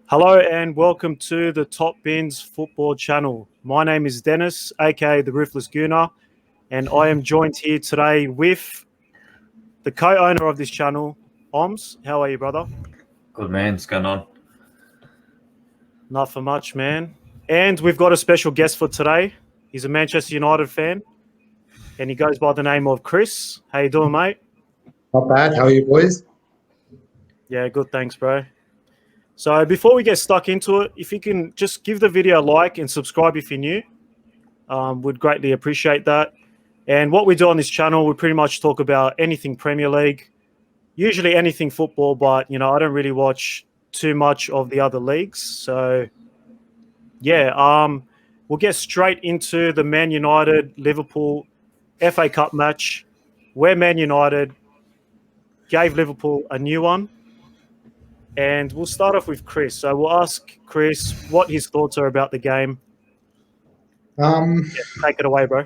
Hello and welcome to the Top Bins Football channel. My name is Dennis, aka the Ruthless Gooner, and I am joined here today with the co-owner of this channel, Oms. How are you, brother? Good, man. What's going on? Not for much, man. And we've got a special guest for today. He's a Manchester United fan, and he goes by the name of Chris. How you doing, mate? Not bad. How are you, boys? Yeah, good. Thanks, bro. So before we get stuck into it, if you can just give the video a like and subscribe if you're new, would greatly appreciate that. And what we do on this channel, we pretty much talk about anything Premier League, usually anything football, but I don't really watch too much of the other leagues. So yeah, we'll get straight into the Man United Liverpool FA Cup match, where Man United gave Liverpool a new one. And we'll start off with Chris. So we'll ask Chris what his thoughts are about the game. Take it away, bro.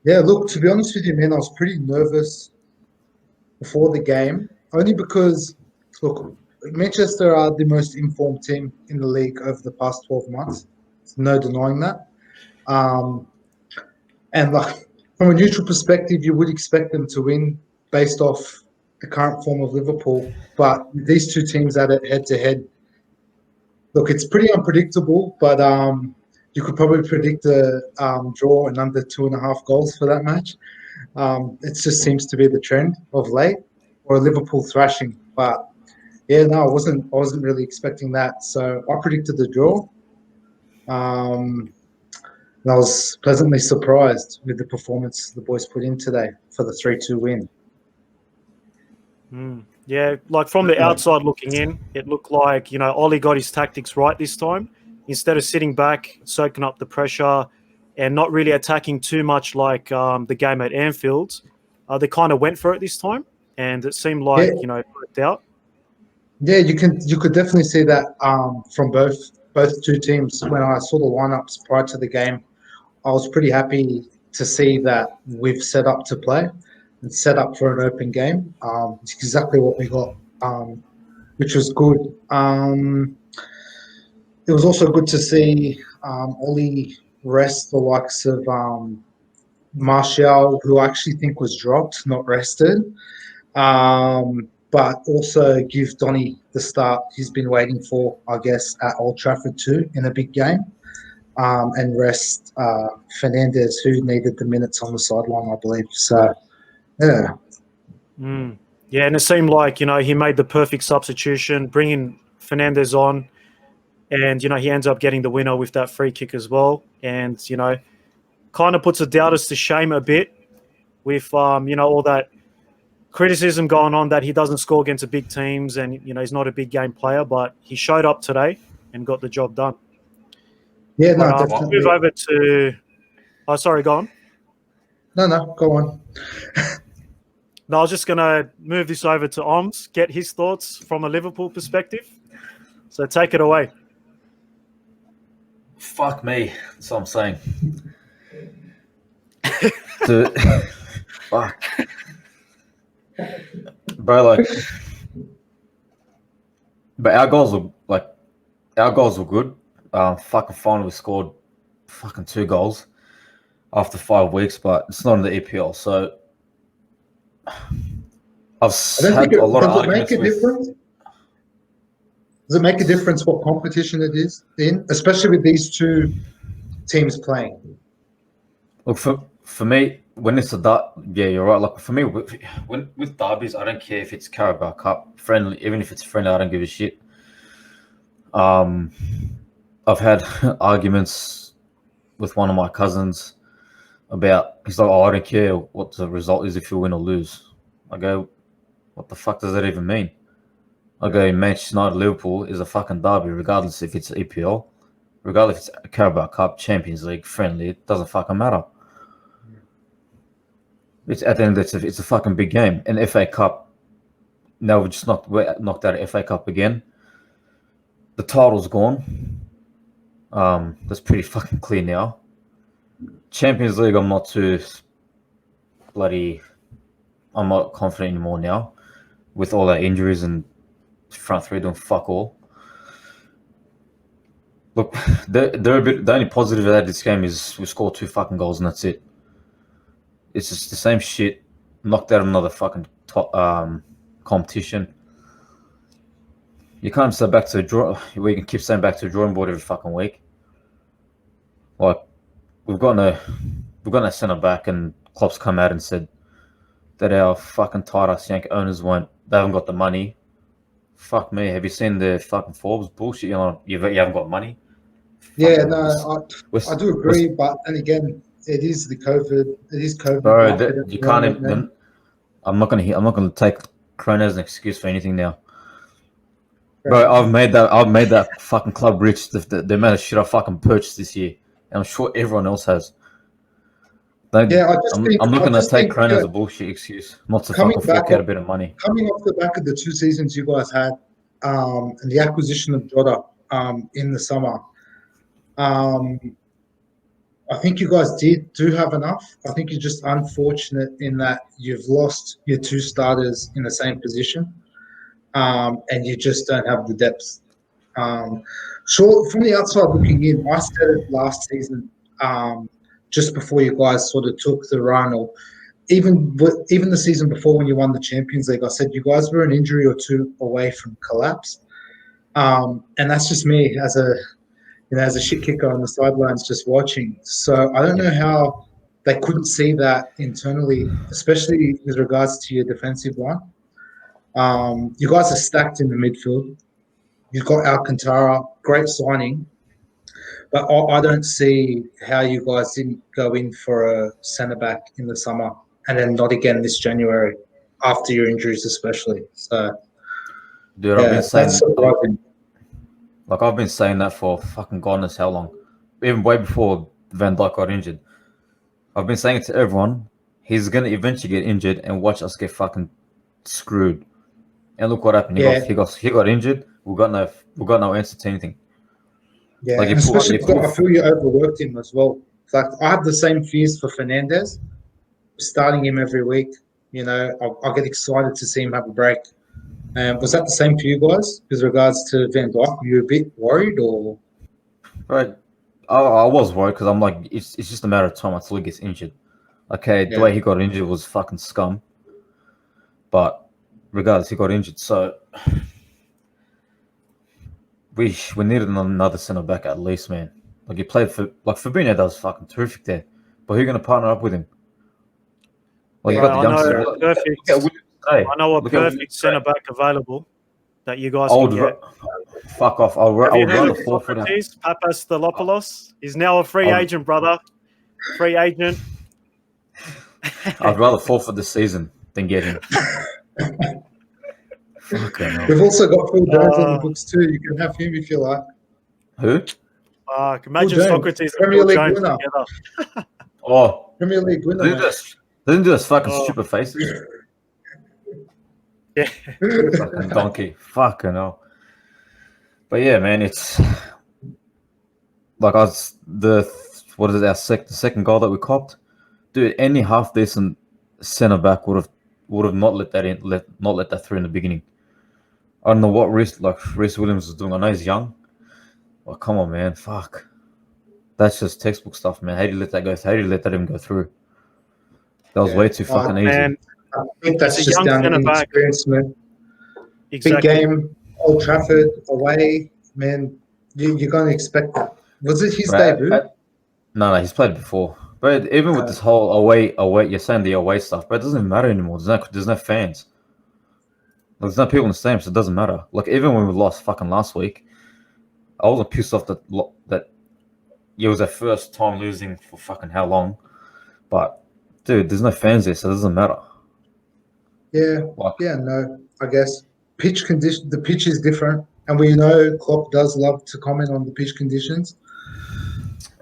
Yeah, look, to be honest with you, man, I was pretty nervous before the game, only because, look, Manchester are the most informed team in the league over the past 12 months. There's no denying that. And like from a neutral perspective, you would expect them to win based off the current form of Liverpool. But these two teams at it head to head, look, it's pretty unpredictable, but you could probably predict a draw and under 2.5 goals for that match. It just seems to be the trend of late, or a Liverpool thrashing. But yeah, no, I wasn't really expecting that. So I predicted the draw. And I was pleasantly surprised with the performance the boys put in today for the 3-2 win. Yeah, like from the outside looking in, it looked like, Ollie got his tactics right this time. Instead of sitting back, soaking up the pressure and not really attacking too much like the game at Anfield, they kind of went for it this time. And it seemed like, it worked out. Yeah, you could definitely see that from both two teams. When I saw the lineups prior to the game, I was pretty happy to see that we've set up to play and set up for an open game. It's exactly what we got, which was good. It was also good to see Ollie rest the likes of Martial, who I actually think was dropped, not rested. But also give Donny the start he's been waiting for, I guess, at Old Trafford too, in a big game. And rest Fernandez, who needed the minutes on the sideline, I believe. So, yeah. Yeah, and it seemed like, he made the perfect substitution, bringing Fernandez on. And, he ends up getting the winner with that free kick as well. And, kind of puts the doubters to shame a bit with, all that criticism going on that he doesn't score against the big teams and, he's not a big game player. But he showed up today and got the job done. Yeah, no, but, definitely. Move over to – oh, sorry, go on. No, go on. No, I was just going to move this over to Oms, get his thoughts from a Liverpool perspective. So take it away. Fuck me. That's what I'm saying. Fuck. Bro, but our goals were good. Fucking finally scored fucking 2 goals after 5 weeks, but it's not in the EPL, so I've had a lot of arguments with. Does it make a difference what competition it is in, especially with these two teams playing? Look, for me, when it's yeah, you're right. Like for me, with derbies, I don't care if it's Carabao Cup friendly, even if it's friendly, I don't give a shit. I've had arguments with one of my cousins about, he's like, oh, I don't care what the result is if you win or lose. I go, what the fuck does that even mean? I go, Manchester United Liverpool is a fucking derby, regardless if it's EPL, regardless if it's Carabao Cup, Champions League, friendly, it doesn't fucking matter. It's at the end, it's a fucking big game. And FA Cup, now we're just knocked out of FA Cup again. The title's gone. That's pretty fucking clear now. Champions League, I'm not confident anymore now with all our injuries and front three doing fuck all. Look, the only positive out of this game is we scored 2 fucking goals and that's it. It's just the same shit. Knocked out another fucking competition. You can't say back to the draw. We can keep saying back to the drawing board every fucking week. Like we've got a centre back, and Klopp's come out and said that our fucking tight ass Yank owners they haven't got the money. Fuck me. Have you seen the fucking Forbes bullshit? You haven't got money. Yeah, no, I do agree, but then again, it is COVID. It is COVID. Bro, you can't even. I'm not gonna take Corona as an excuse for anything now. Bro, I've made that fucking club rich. The amount of shit I fucking purchased this year, and I'm sure everyone else has. I'm not gonna take Corona as a bullshit excuse, not to fucking fork out a bit of money. Coming off the back of the 2 seasons you guys had, and the acquisition of Jota in the summer, I think you guys do have enough. I think you're just unfortunate in that you've lost your 2 starters in the same position, and you just don't have the depth. So from the outside looking in, I said it last season, just before you guys sort of took the run, or even the season before when you won the Champions League, I said you guys were an injury or 2 away from collapse, and that's just me as a shit kicker on the sidelines just watching. So I don't know how they couldn't see that internally, especially with regards to your defensive line. You guys are stacked in the midfield. You've got Alcantara, great signing. But I don't see how you guys didn't go in for a centre-back in the summer and then not again this January after your injuries especially. So, dude, yeah, I've been saying that for fucking God knows how long. Even way before Van Dijk got injured. I've been saying it to everyone. He's going to eventually get injured and watch us get fucking screwed. And look what happened. He got injured. We got no answer to anything. Yeah, and especially I feel you overworked him as well. Like I have the same fears for Fernandez, starting him every week. I'll get excited to see him have a break. Was that the same for you guys with regards to Van Dijk? Were you a bit worried, or? Right, I was worried because I'm like, it's just a matter of time until he gets injured. Okay, the way he got injured was fucking scum. But regardless, he got injured, so we needed another centre back at least, man. Like he played Fabinho does fucking terrific there, but who's gonna partner up with him? Like you got the youngsters. I know a perfect centre back available that you guys can get. Fuck off! I would rather forfeit him. Papas Stelopoulos. He's now a free agent, brother. Free agent. I'd rather forfeit the season than get him. We've also got Phil Jones on the books too. You can have him if you like. Who? Imagine Socrates and Phil Jones together. Premier League winner. Doesn't do this fucking stupid faces. Yeah. Fucking donkey. Fucking hell. But yeah, man, it's like our second goal that we copped. Dude, any half decent centre back would have not let that in, not let that through in the beginning. I don't know what Reece Williams is doing. I know he's young. Oh, come on, man. Fuck. That's just textbook stuff, man. How do you let that go? How do you let that even go through? That was way too fucking easy. Man, I think that's just down to experience, man. Exactly. Big game, Old Trafford, away, man. You're going to expect that. Was it his debut? No, he's played before. But even with this whole away, you're saying the away stuff, but it doesn't matter anymore. There's no fans. There's no people in the stadium, so it doesn't matter. Like even when we lost fucking last week, I wasn't pissed off that it was our first time losing for fucking how long. But dude, there's no fans there, so it doesn't matter. Yeah, no, I guess pitch condition. The pitch is different, and we know Klopp does love to comment on the pitch conditions.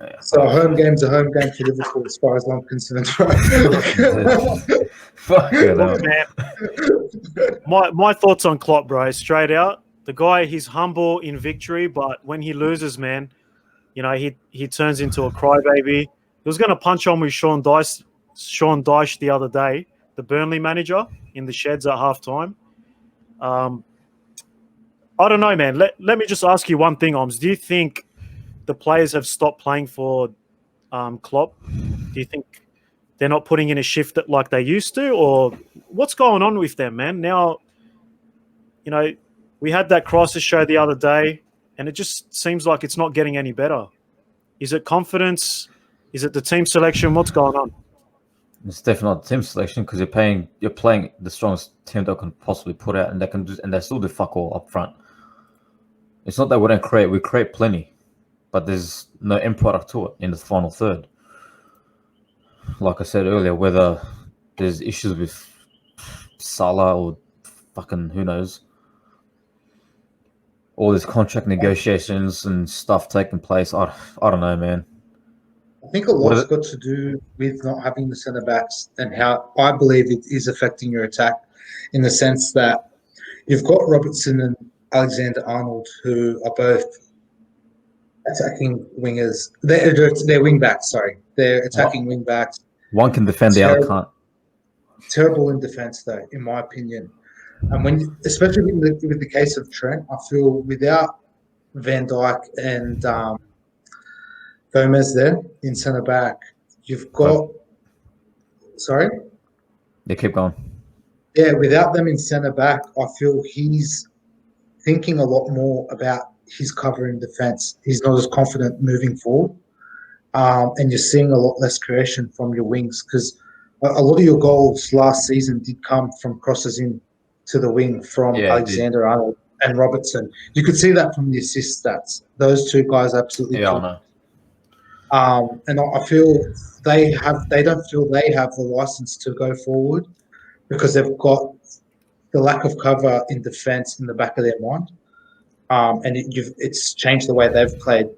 Yeah. So a home game's a home game for Liverpool, as far as I'm concerned. Fuck it, man. My thoughts on Klopp, bro. Straight out, the guy, he's humble in victory, but when he loses, man, he turns into a crybaby. He was going to punch on with Sean Dyche the other day, the Burnley manager, in the sheds at halftime. I don't know, man. Let me just ask you one thing, Oms. Do you think the players have stopped playing for Klopp? Do you think they're not putting in a shift like they used to, or what's going on with them, man? Now, we had that crisis show the other day, and it just seems like it's not getting any better. Is it confidence? Is it the team selection? What's going on? It's definitely not team selection because you're playing the strongest team they can possibly put out, and they still do fuck all up front. It's not that we don't create; we create plenty, but there's no end product to it in the final third. Like I said earlier, whether there's issues with Salah or fucking who knows, all these contract negotiations and stuff taking place. I don't know, man. I think a lot's got to do with not having the centre backs and how I believe it is affecting your attack, in the sense that you've got Robertson and Alexander-Arnold, who are both attacking wingers. They're wing backs. Sorry, they're attacking wing backs. One can defend, the other can't. Terrible in defence, though, in my opinion. And especially with the case of Trent, I feel without Van Dijk and Gomez there in centre back, you've got. Sorry. Yeah, keep going. Yeah, without them in centre back, I feel he's thinking a lot more about his cover in defence. He's not as confident moving forward, and you're seeing a lot less creation from your wings, because a lot of your goals last season did come from crosses in to the wing from Alexander-Arnold and Robertson. You could see that from the assist stats. Those two guys absolutely. Yeah, I know. And I feel they don't feel they have the license to go forward because they've got the lack of cover in defence in the back of their mind, and it's changed the way they've played.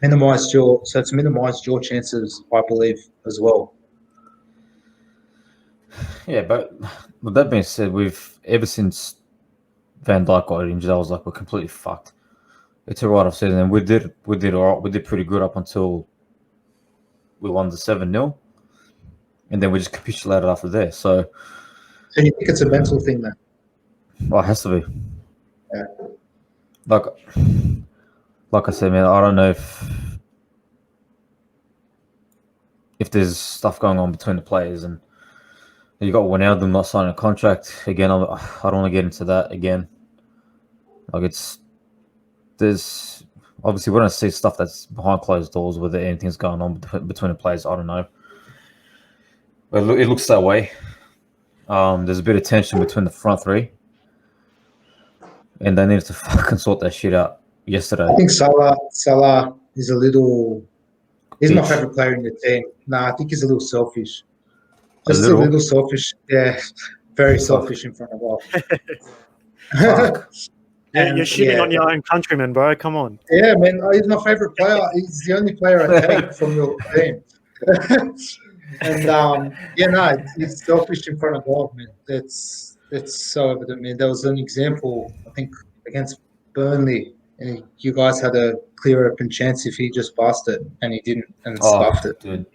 It's minimised your chances, I believe, as well. Yeah, but with that being said, ever since Van Dijk got injured, I was like, we're completely fucked. It's a write-off season, and we did all right. We did pretty good up until we won the 7-0, and then we just capitulated after there. So you think it's a mental thing, then? Well, it has to be. Yeah. Like I said, man, I don't know if there's stuff going on between the players, and you got Wijnaldum not signing a contract again. I don't want to get into that again. There's obviously we don't see stuff that's behind closed doors, whether anything's going on between the players. I don't know, but it looks that way. There's a bit of tension between the front three, and they needed to fucking sort that shit out yesterday. I think Salah is a little. He's my favorite player in the team. I think he's a little selfish. Just a little selfish. Yeah, very selfish in front of all. You're shitting on your own countrymen, bro. Come on. Yeah, man. He's my favorite player. He's the only player I take from your team. And he's selfish in front of God, man. It's so evident, man. There was an example, I think, against Burnley, and you guys had a clear open chance if he just passed it, and he didn't, and stuffed it. Dude,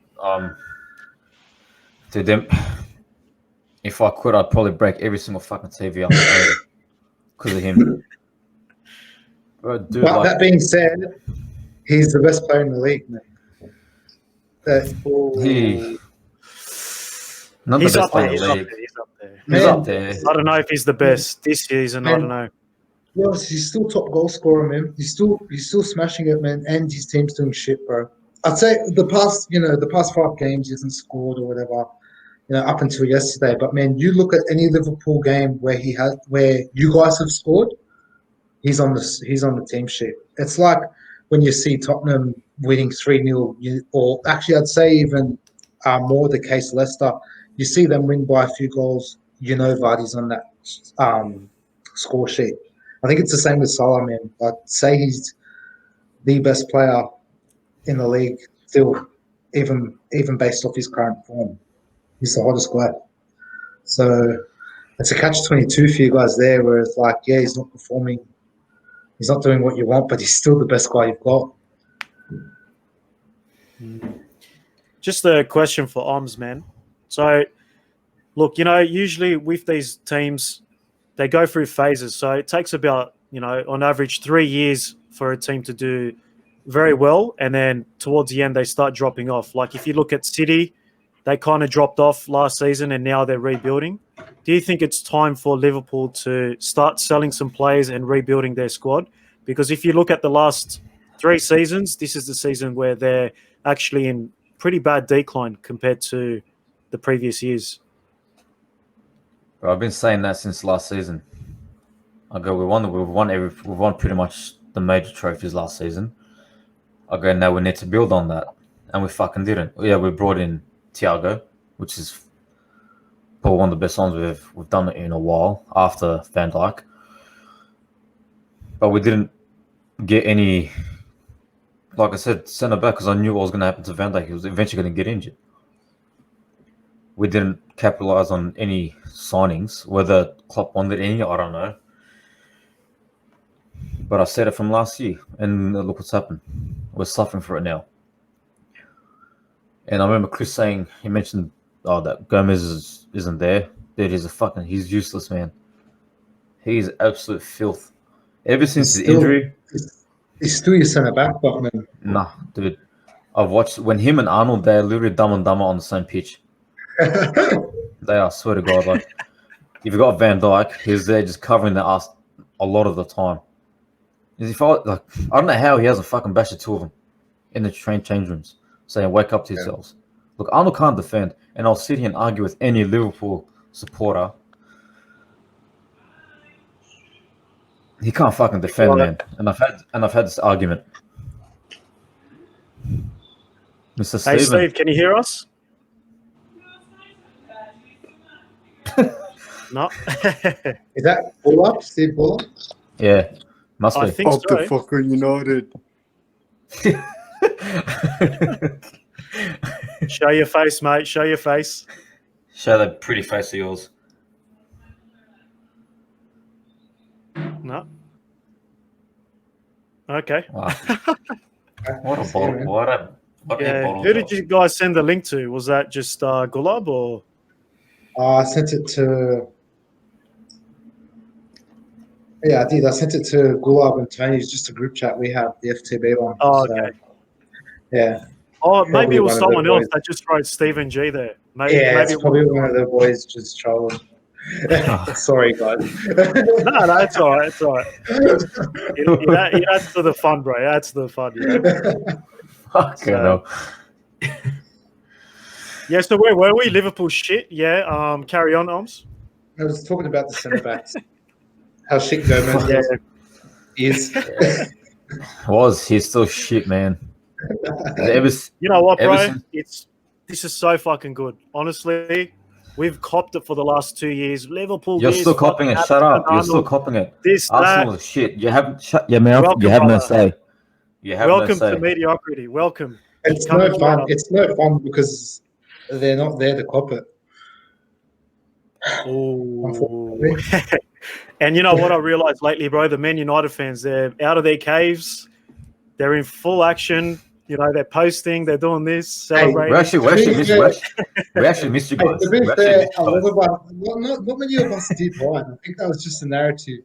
if I could, I'd probably break every single fucking TV up because of him. But that being said, he's the best player in the league, man. He's up there. He's up there. I don't know if he's the best this season. I don't know. Yeah, he's still top goal scorer, man. He's still smashing it, man. And his team's doing shit, bro. I'd say the past 5 games he hasn't scored or whatever, up until yesterday. But man, you look at any Liverpool game where you guys have scored, he's on the team sheet. It's like when you see Tottenham winning 3-0, or actually I'd say even more the case Leicester. You see them win by a few goals, Vardy's on that score sheet. I think it's the same with Salah, man. I'd say he's the best player in the league still, even based off his current form. He's the hottest guy. So it's a catch-22 for you guys there, where it's like, yeah, he's not performing. He's not doing what you want, but he's still the best guy you've got. Just a question for Oms, man. So, look, usually with these teams, they go through phases. So it takes about, on average 3 years for a team to do very well, and then towards the end they start dropping off. Like if you look at City, they kind of dropped off last season and now they're rebuilding. Do you think it's time for Liverpool to start selling some players and rebuilding their squad? Because if you look at the last 3 seasons, this is the season where they're actually in pretty bad decline compared to the previous years. Bro, I've been saying that since last season. I go, we've won pretty much the major trophies last season. I go, now we need to build on that, and we fucking didn't. Yeah, we brought in Thiago, which is probably one of the best ones we've done in a while after Van Dijk. But we didn't get any, like I said, centre back, because I knew what was going to happen to Van Dijk. He was eventually going to get injured. We didn't capitalise on any signings. Whether Klopp wanted any, I don't know. But I said it from last year, and look what's happened. We're suffering for it now. And I remember Chris saying, he mentioned, that Gomez isn't there. Dude, he's useless, man. He's absolute filth. Ever since his injury. He's still your centre back, but man. Nah, dude. I've watched, when him and Arnold, they're literally dumb and dumber on the same pitch. They are, I swear to God. Like, if you got Van Dijk, he's there just covering the ass a lot of the time. I don't know how he hasn't fucking bashed the 2 of them in the change rooms, saying, wake up to yourselves. Look, Arnold can't defend, and I'll sit here and argue with any Liverpool supporter. He can't fucking defend, man. And I've had this argument. Mr. Hey, Steven. Steve, can you hear us? No. Is that Bullard? Steve Bullard? Yeah, must be. I think Up so. the fucking United. Show your face, mate. Show your face. Show that pretty face of yours. No. Okay. Wow. What a bottle. What a bottle. Who did you guys send the link to? Was that just Gulab or? I sent it to. Yeah, I did. I sent it to Gulab and Tony. It's just a group chat we have, the FTB one. Oh, So, okay. yeah. Oh, maybe Probably it was one of someone the else boys. that just wrote Stephen G there. Maybe, Yeah, maybe it's probably one of the boys just trolling. Sorry, guys. No, it's all right. It's all right. It adds to the fun, bro. It adds to the fun. Fucking hell. Yeah, so where were we? Liverpool shit. Yeah. Carry on, Oms. I was talking about the centre backs. How shit Gomez is. He's still shit, man. You know what, bro? Since- This is so fucking good. Honestly, we've copped it for the last 2 years. Liverpool. You're still copying it. Shut up. You're still copying it. Arsenal is shit. You haven't shut your mouth. Welcome, you have no brother. say. You have Welcome no say. to mediocrity. Welcome. It's Coming no fun. up. It's no fun because they're not there to cop it. Ooh. And you know what I realized lately, bro? The Man United fans, they're out of their caves. They're in full action. You know, they're posting. They're doing this, celebrating. We actually missed you guys. To be fair, not many of us did right. I think that was just a narrative.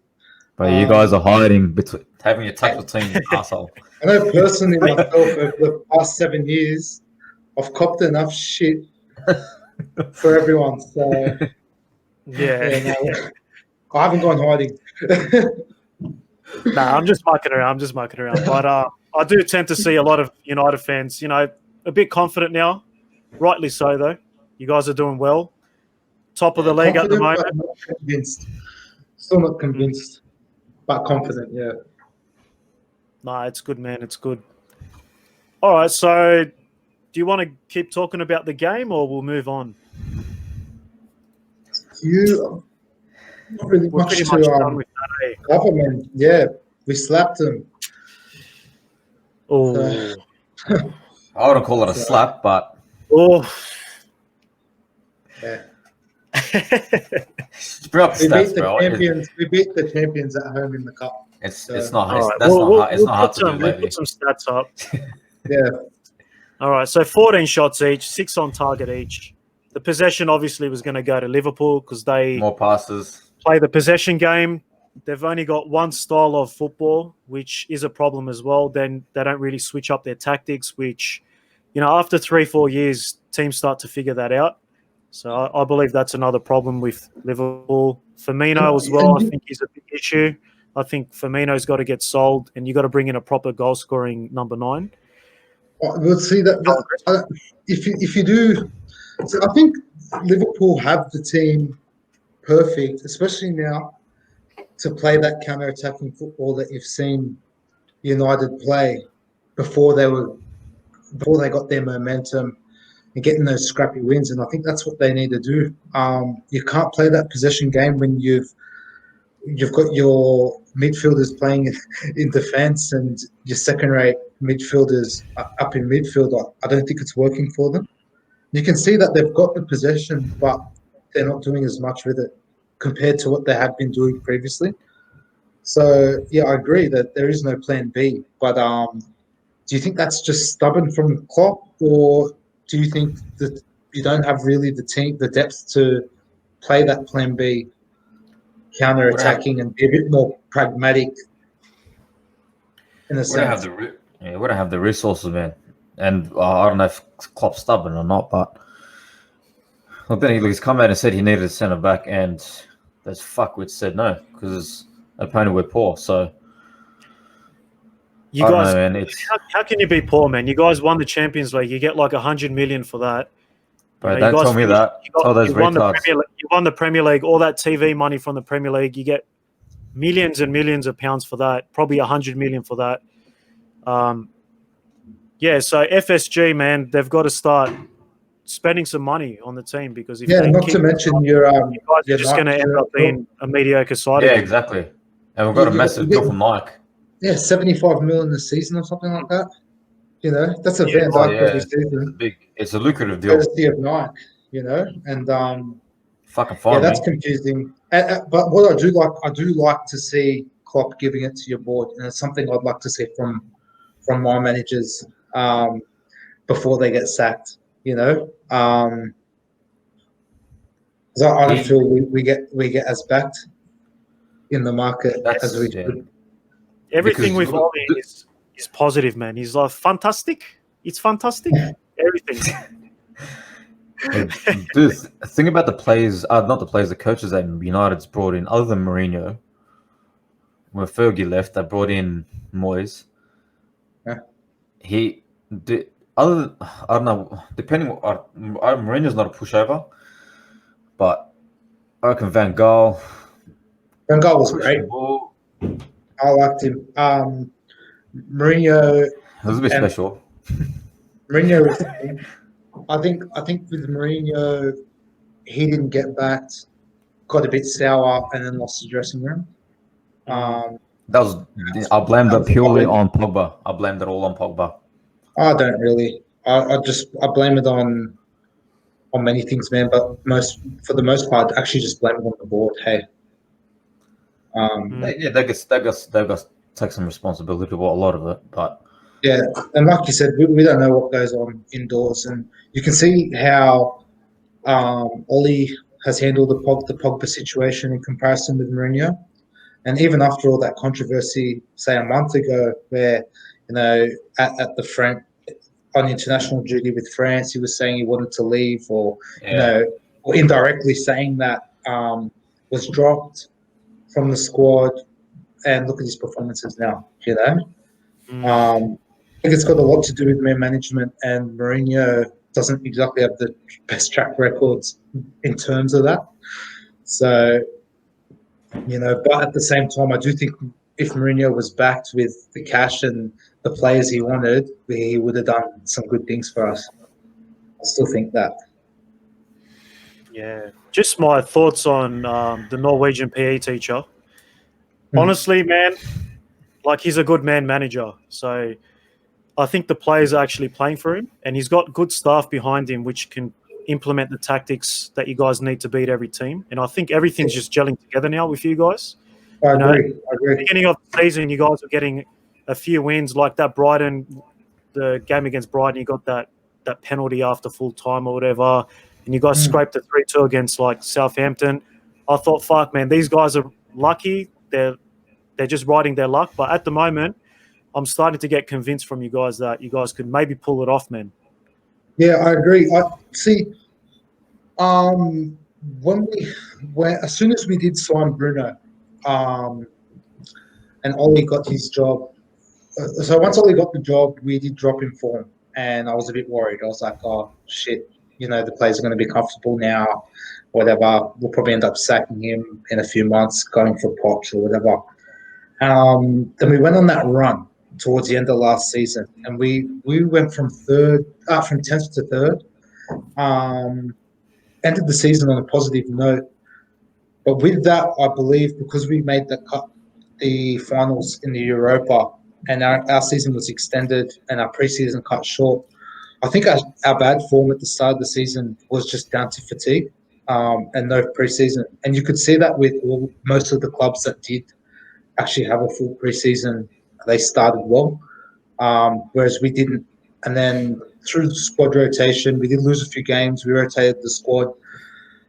But you guys are hiding between having your tackle team, asshole. I know personally myself over the past 7 years, I've copped enough shit for everyone. So Yeah. no, I haven't gone hiding. Nah, I'm just mucking around. But I do tend to see a lot of United fans, you know, a bit confident now. Rightly so, though. You guys are doing well. Top of the league at the moment. But not convinced. Still not convinced, but confident, yeah. Nah, it's good, man. It's good. All right, so do you want to keep talking about the game or we'll move on? Not really We're much pretty much done to with that, eh? government. Yeah, we slapped them. Oh. I wouldn't call it a slap, but Oh. Yeah. bring up the We beat stats, the bro. champions. We beat the champions at home in the cup. It's not. All It's, right, that's not hard. It's we'll not hard put to do some, we'll lately. put some stats up. Yeah. All right, so 14 shots each, 6 on target each. The possession obviously was going to go to Liverpool because they More passes. play the possession game. they've only got one style of football, which is a problem as well. Then they don't really switch up their tactics, which, after 3-4 years, teams start to figure that out. So I believe that's another problem with Liverpool. Firmino as well, I think, is a big issue. I think Firmino's got to get sold, and you got to bring in a proper goal-scoring number 9. We'll see that if you do. So I think Liverpool have the team perfect, especially now, to play that counter-attacking football that you've seen United play before they got their momentum and getting those scrappy wins. And I think that's what they need to do. You can't play that possession game when you've got your midfielders playing in defence and your second-rate midfielders up in midfield. I don't think it's working for them. You can see that they've got the possession, but they're not doing as much with it compared to what they have been doing previously. So, yeah, I agree that there is no plan B. But do you think that's just stubborn from Klopp, or do you think that you don't have really the depth to play that plan B, counter-attacking, and be a bit more pragmatic in a sense? We don't have the resources, man. And I don't know if Klopp's stubborn or not, but then he's come out and said he needed a centre back, and those fuckwits said no because opponent were poor. So you guys, know, man, how can you be poor, man? You guys won the Champions League. You get like 100 million for that. Bro, don't tell me that. Tell those retards. You won the Premier League. All that TV money from the Premier League. You get millions and millions of pounds for that. Probably 100 million for that. Yeah, so FSG, man, they've got to start spending some money on the team because if not to mention you guys are just going to end up being a mediocre side. Yeah, exactly. And we've got a massive deal from Nike. Yeah, 75 million a season or something like that. That's a Van Dijk every season. It's a lucrative deal. Courtesy of Nike, and fucking fine. Yeah, that's confusing. But what I do like to see Klopp giving it to your board, and it's something I'd like to see from my managers before they get sacked. Because I don't feel we get as backed in the market as we should. Everything with Ollie is positive, man. He's like, fantastic. It's fantastic. Everything. Dude, think about the players, not the players, the coaches that United's brought in, other than Mourinho. When Fergie left, they brought in Moyes. Yeah. I don't know, Mourinho's not a pushover, but I reckon Van Gaal was great. I liked him. Mourinho. It was a bit special. Mourinho, I think with Mourinho, he didn't get backed, got a bit sour, and then lost the dressing room. I blame that purely on Pogba. I blame that all on Pogba. I don't really. I blame it on many things, man. But for the most part, I actually just blame it on the board. Hey. They've got to take some responsibility for a lot of it, but yeah, and like you said, we don't know what goes on indoors, and you can see how Ollie has handled the Pogba situation in comparison with Mourinho, and even after all that controversy, say a month ago, where at the front on international duty with France, he was saying he wanted to leave, or or indirectly saying that was dropped from the squad, and look at his performances now. I think it's got a lot to do with man management, and Mourinho doesn't exactly have the best track records in terms of that. So, but at the same time, I do think if Mourinho was backed with the cash and the players he wanted, he would have done some good things for us. I still think that. Yeah. Just my thoughts on the Norwegian PE teacher. Honestly, man, he's a good man manager. So I think the players are actually playing for him, and he's got good staff behind him which can implement the tactics that you guys need to beat every team. And I think everything's just gelling together now with you guys. I agree. At the beginning of the season, you guys were getting a few wins, like that the game against Brighton, you got that penalty after full time or whatever, and you guys scraped a 3-2 against Southampton. I thought, fuck, man, these guys are lucky they're just riding their luck. But at the moment, I'm starting to get convinced from you guys that you guys could maybe pull it off, man. Yeah, I agree. I see. As soon as we did sign Bruno, and Ollie got his job. So once Ollie got the job, we did drop him form, and I was a bit worried. I was like, "Oh shit, the players are going to be comfortable now, whatever. We'll probably end up sacking him in a few months, going for Poch or whatever." Then we went on that run towards the end of last season, and we went from 10th to 3rd. Ended the season on a positive note, but with that, I believe because we made the finals in the Europa, and our season was extended and our preseason cut short, I think our bad form at the start of the season was just down to fatigue and no preseason. And you could see that with most of the clubs that did actually have a full preseason, they started well, whereas we didn't. And then through the squad rotation, we did lose a few games. We rotated the squad.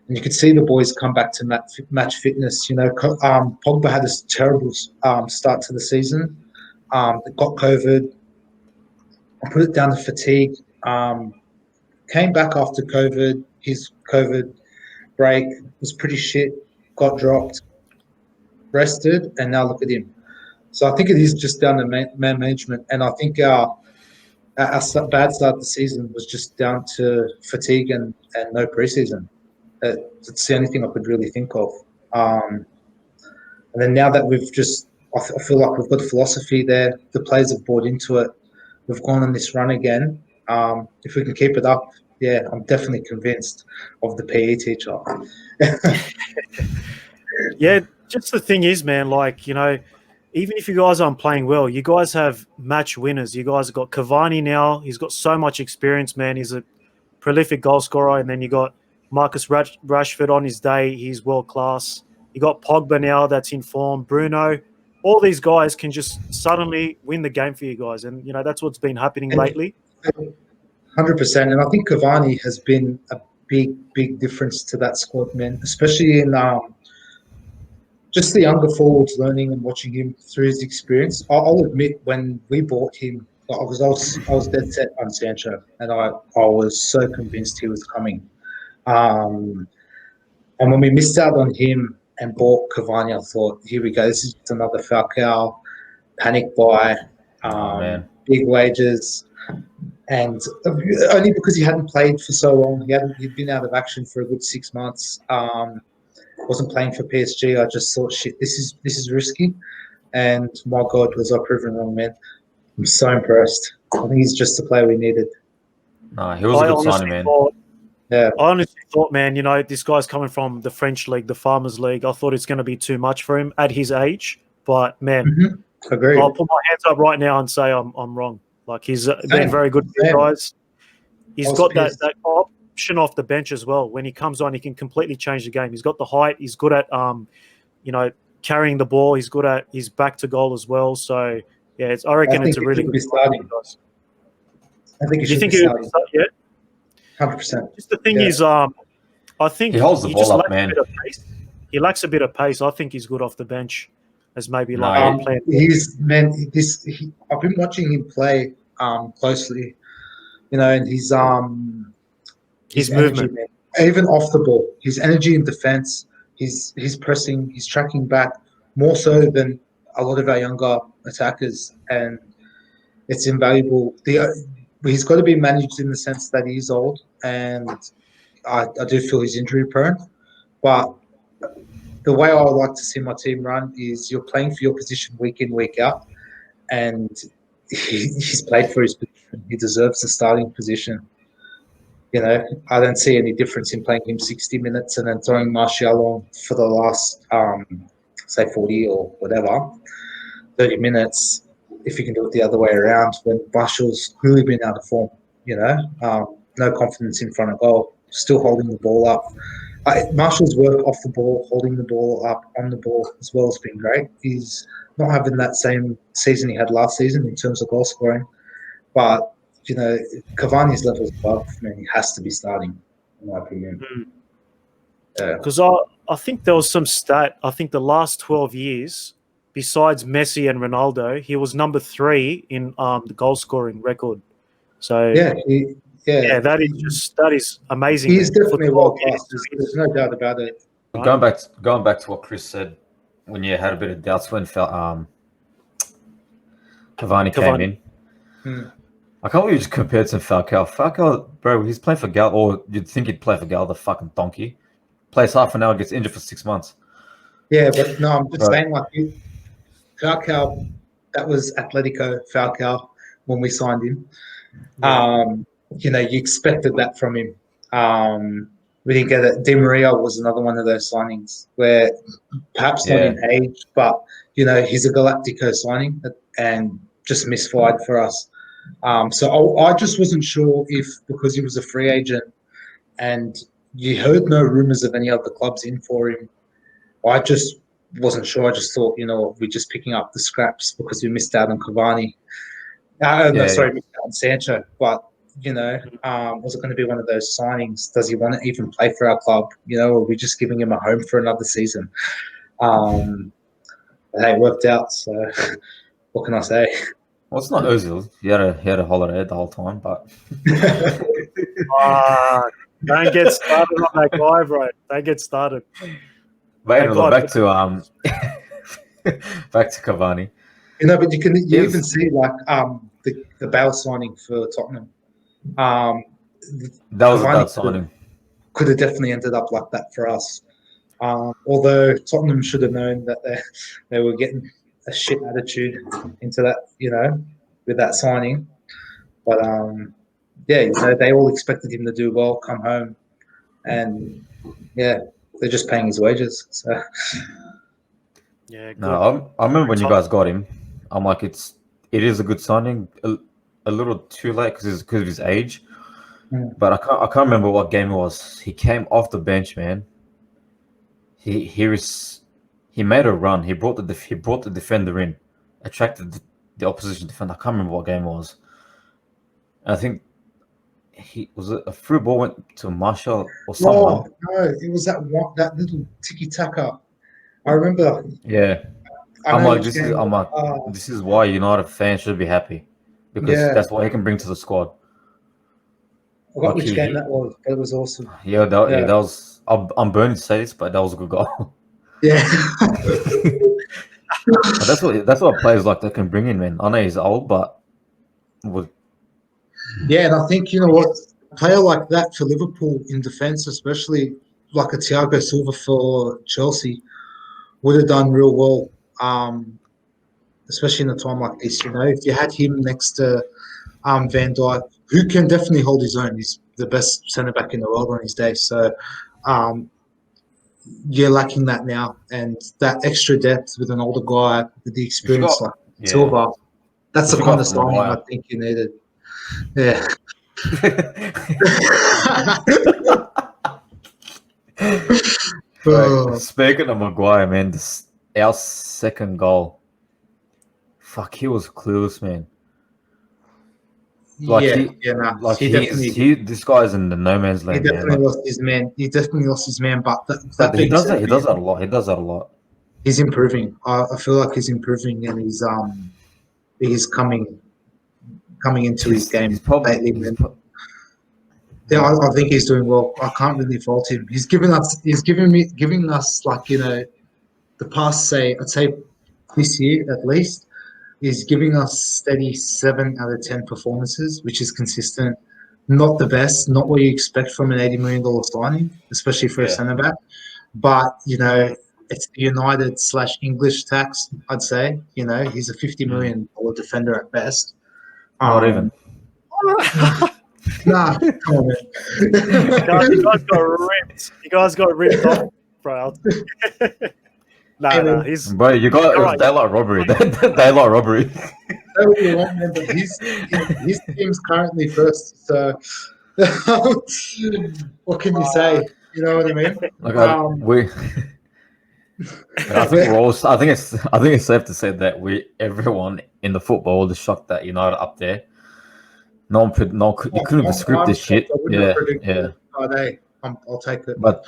And you could see the boys come back to match fitness. Pogba had this terrible start to the season. They got COVID. I put it down to fatigue. Came back after COVID. His COVID break was pretty shit. Got dropped. Rested, and now look at him. So I think it is just down to man management. And I think our bad start of the season was just down to fatigue and no preseason. It's the only thing I could really think of. And then now that I feel like we've got philosophy there. The players have bought into it. We've gone on this run again. If we can keep it up, yeah, I'm definitely convinced of the PE teacher. Yeah, just the thing is, man, like, even if you guys aren't playing well, you guys have match winners. You guys have got Cavani now. He's got so much experience, man. He's a prolific goal scorer. And then you got Marcus Rashford on his day. He's world class. You got Pogba now that's in form. Bruno. All these guys can just suddenly win the game for you guys. And, that's what's been happening lately. 100%. And I think Cavani has been a big, big difference to that squad, man, especially in just the younger forwards learning and watching him through his experience. I'll admit when we bought him, because I was dead set on Sancho, and I was so convinced he was coming. And when we missed out on him and bought Cavani, I thought, here we go. This is just another Falcao panic buy, big wages. And only because he hadn't played for so long, he'd been out of action for a good 6 months. Wasn't playing for PSG. I just thought, shit, this is risky. And my God, was I proven wrong, man. I'm so impressed. I think he's just the player we needed. No, he was a good signing, man. I honestly thought, man, this guy's coming from the French league, the Farmers League. I thought it's going to be too much for him at his age. But, man, Agreed. I'll put my hands up right now and say I'm wrong. Like, he's been very good for you guys. He's got that option off the bench as well. When he comes on, he can completely change the game. He's got the height. He's good at, carrying the ball. He's good at his back to goal as well. So, yeah, I reckon it's a really good starting. I think he should be starting. Yeah, 100%. Just the thing is, I think he holds the ball up, man. He lacks a bit of pace. I think he's good off the bench. As maybe like I've been watching him play closely, and his movement, energy, even off the ball, his energy in defense, his pressing, his tracking back, more so than a lot of our younger attackers, and it's invaluable. He's got to be managed in the sense that he's old, and I do feel he's injury prone, but the way I would like to see my team run is you're playing for your position week in, week out, and he's played for his position. He deserves the starting position. I don't see any difference in playing him 60 minutes and then throwing Martial on for the last, say, 40 or whatever, 30 minutes, if you can do it the other way around, when Martial's clearly been out of form, no confidence in front of goal, still holding the ball up. Martial's work off the ball, holding the ball up, on the ball as well has been great. He's not having that same season he had last season in terms of goal scoring. But, Cavani's level is above. Man, he has to be starting, in my opinion. Because I think there was some stat. I think the last 12 years, besides Messi and Ronaldo, he was number 3 in the goal scoring record. So Yeah, yeah, that is amazing. He's Man. For definitely 12 world class. years, There's no doubt about it. Right. Going back to what Chris said, when you had a bit of doubts when Cavani came in. I can't believe you just compared to Falcao. Falcao, bro, he's playing for Gal, or you'd think he'd play for Gal, the fucking donkey. Plays half an hour, gets injured for 6 months. Yeah, but no, I'm just saying, like, Falcao, that was Atletico Falcao when we signed him. Yeah. You know, you expected that from him. We didn't get it. Di Maria was another one of those signings where perhaps not in age, but, you know, he's a Galactico signing and just misfired for us. So I just wasn't sure if, because he was a free agent and you heard no rumours of any other clubs in for him, I just wasn't sure. I just thought, you know, we're just picking up the scraps because we missed out on Cavani. Missed out on Sancho. But, you know, was it going to be one of those signings? Does he want to even play for our club? You know, or are we just giving him a home for another season? It worked out. So what can I say? Well, it's not Ozil. He had a holiday the whole time, but don't get started on that guy, bro. Don't get started. But anyway, back to Cavani. You know, but you even see like the Bale signing for Tottenham. That was a bad signing. Could have definitely ended up like that for us. Although Tottenham should have known that they were getting a shit attitude into that, you know, with that signing. But yeah, you know, they all expected him to do well, come home, and yeah, they're just paying his wages. So yeah, good. No, I remember when you guys got him. I'm like, it is a good signing. A little too late because of his age. But I can't remember what game it was. He came off the bench, man. He made a run. He brought the defender in, attracted the opposition defender. I can't remember what game it was. And I think a through ball went to Marshall or someone. No, it was that little tiki taka. I remember. Yeah, this is why United fans should be happy because that's what he can bring to the squad. I forgot which game that was, but it was awesome. Yeah, that was. I'm burning to say this, but that was a good goal. Yeah. But that's what players like that can bring in, man. I know he's old, but yeah, and I think, you know what, a player like that for Liverpool in defence, especially like a Thiago Silva for Chelsea, would have done real well, especially in a time like this. You know, if you had him next to Van Dijk, who can definitely hold his own. He's the best centre back in the world on his day. So you're lacking that now, and that extra depth with an older guy with the experience like Silva. That's the kind of signing I think you needed. Yeah. Speaking of Maguire, man, our second goal. Fuck, he was clueless, man. This guy's in the no man's land. He definitely lost his man. But he does that a lot. He's improving. I feel like he's improving, and he's coming into his game lately. I think he's doing well. I can't really fault him. He's giving us like, you know, the past, I'd say this year at least, is giving us steady 7 out of 10 performances, which is consistent. Not the best, not what you expect from an $80 million signing, especially for a centre back. But, you know, it's the United/English tax, I'd say. You know, he's a $50 million defender at best. Not even. Nah, come on, man. You guys got ripped. You guys got ripped off, bro. He's... Bro, you got daylight robbery. Daylight robbery. His team's currently first, so what can you say? You know what I mean? I think it's safe to say that everyone in the football world is shocked that United are up there. You couldn't even script this shit. Yeah. I'll take it. But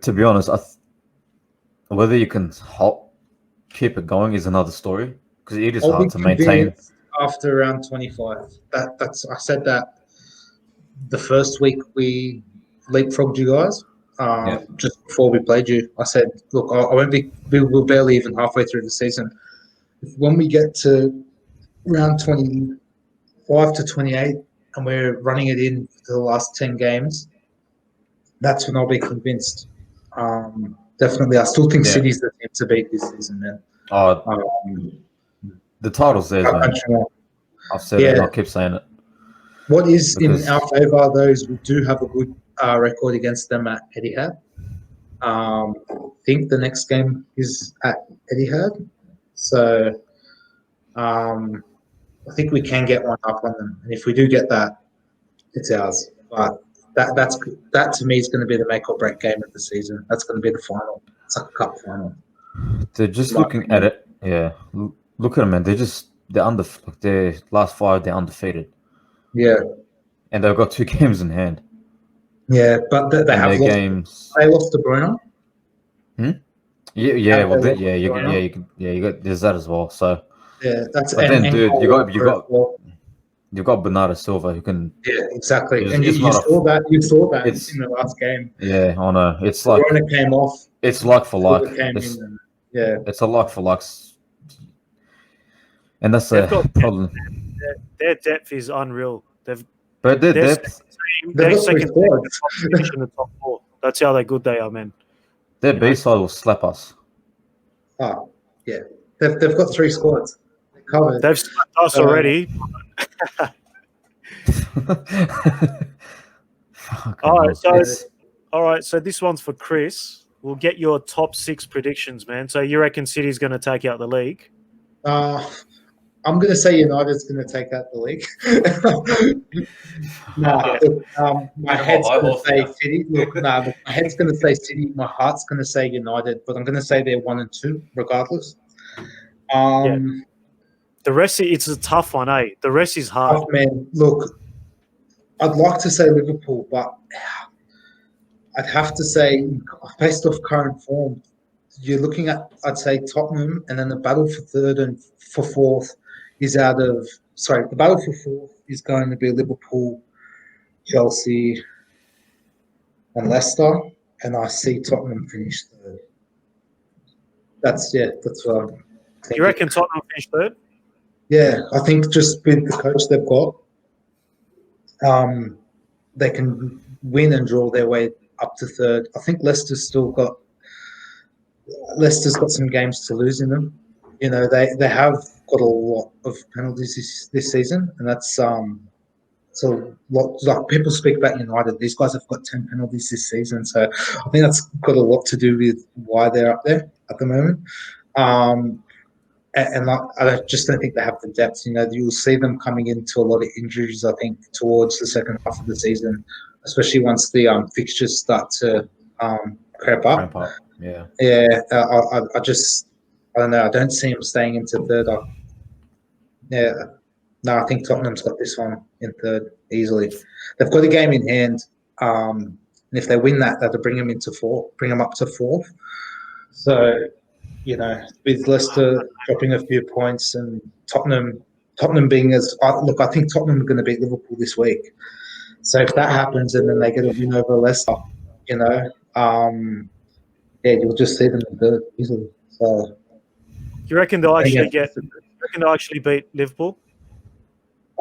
to be honest, Whether you can keep it going is another story because it is I'll be hard to maintain. convinced after round 25. I said that the first week we leapfrogged you guys. Just before we played you, I said, look, I won't be. We're barely even halfway through the season. When we get to round 25 to 28, and we're running it in for the last 10 games, that's when I'll be convinced. Definitely, I still think City's the team to beat this season, man. The title's there, man. I've said it and I'll keep saying it. What is in our favour, though, is we do have a good record against them at Etihad. I think the next game is at Etihad. So I think we can get one up on them. And if we do get that, it's ours. But that to me is going to be the make or break game of the season. That's going to be the final. It's like a cup final. They're just looking at it. Yeah. Look at them, man. Their last 5, they're undefeated. Yeah. And they've got 2 games in hand. Yeah, but they have lost. Games. They lost to Bruno. Yeah. Well, you got there's that as well. So yeah, that's. But then, dude, you got Bernardo Silva who can. Yeah, exactly. And you saw that. You saw that in the last game. Yeah, I know. It's like Bruno came off. It's like for like. It's a like for like. And that's the problem. Their depth is unreal. But their depth. They're second in the top 4. That's how good they are, man. Their B-side will slap us. Oh, yeah. They've got 3 squads. They're covered. They've slapped us already. All right. So this one's for Chris. We'll get your top 6 predictions, man. So you reckon City's going to take out the league? I'm going to say United's going to take out the league. My head's going to say City. My head's going to say City. My heart's going to say United, but I'm going to say they're 1 and 2 regardless. The rest, it's a tough one, eh? The rest is hard. Oh, man, look, I'd like to say Liverpool, but I'd have to say, based off current form, you're looking at, I'd say, Tottenham, and then the battle for 3rd and for 4th is the battle for 4th is going to be Liverpool, Chelsea, and Leicester, and I see Tottenham finish 3rd. That's what I'm thinking. You reckon Tottenham finish 3rd? Yeah, I think just with the coach they've got, they can win and draw their way up to 3rd. I think Leicester's got some games to lose in them. You know, they have got a lot of penalties this season, and that's so a lot. Like people speak about United, these guys have got 10 penalties this season, so I think that's got a lot to do with why they're up there at the moment. And I just don't think they have the depth. You know, you'll see them coming into a lot of injuries, I think, towards the second half of the season, especially once the fixtures start to creep up. Yeah. Yeah, I don't know. I don't see them staying into 3rd. I think Tottenham's got this one in 3rd easily. They've got a game in hand, and if they win that, that'll bring them up to 4th. So, you know, with Leicester dropping a few points and Tottenham being I think Tottenham are going to beat Liverpool this week. So if that happens and then they get a win over Leicester, you know, you'll just see them in 3rd easily. So, you reckon they'll actually beat Liverpool?